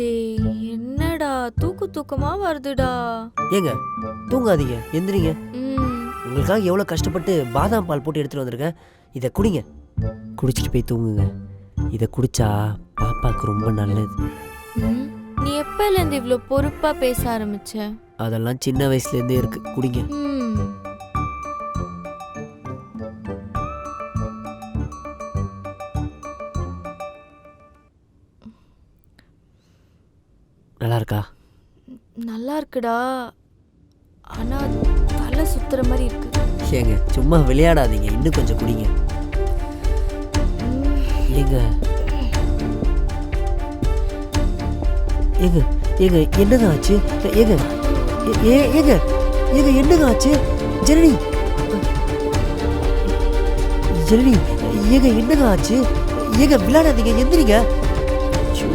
டேய் என்னடா தூக்கமா வருதுடா. ஏங்க தூங்காதீங்க, எந்திரிங்க. ம் உங்களுக்காக எவ்வளோ கஷ்டப்பட்டு பாதாம் பால் போட்டு எடுத்துகிட்டு வந்திருக்கேன். இதை குடிங்க, குடிச்சிட்டு போய் தூங்குங்க. இதை குடிச்சா பாப்பாவுக்கு ரொம்ப நல்லது. ம். நீ எப்பலேருந்து இவ்வளோ பொறுப்பா பேச ஆரம்பிச்ச? அதெல்லாம் சின்ன வயசுலேருந்தே இருக்கு, குடிங்க. ம் நல்லா இருக்கா? நல்லா இருக்குடா, ஆனா தலை சுத்துற மாதிரி இருக்கு. ஏங்க சும்மா விளையாடாதீங்க, இன்னும் கொஞ்சம் குடிங்க. ஏங்க ஏங்க ஏங்க என்னங்க ஆச்சு? ஏங்க ஏங்க ஏங்க என்னங்க ஆச்சு? ஜனனி ஜனனி ஏங்க என்னங்க ஆச்சு? ஏங்க விளையாடாதீங்க, எந்திரிங்க. ஐயோ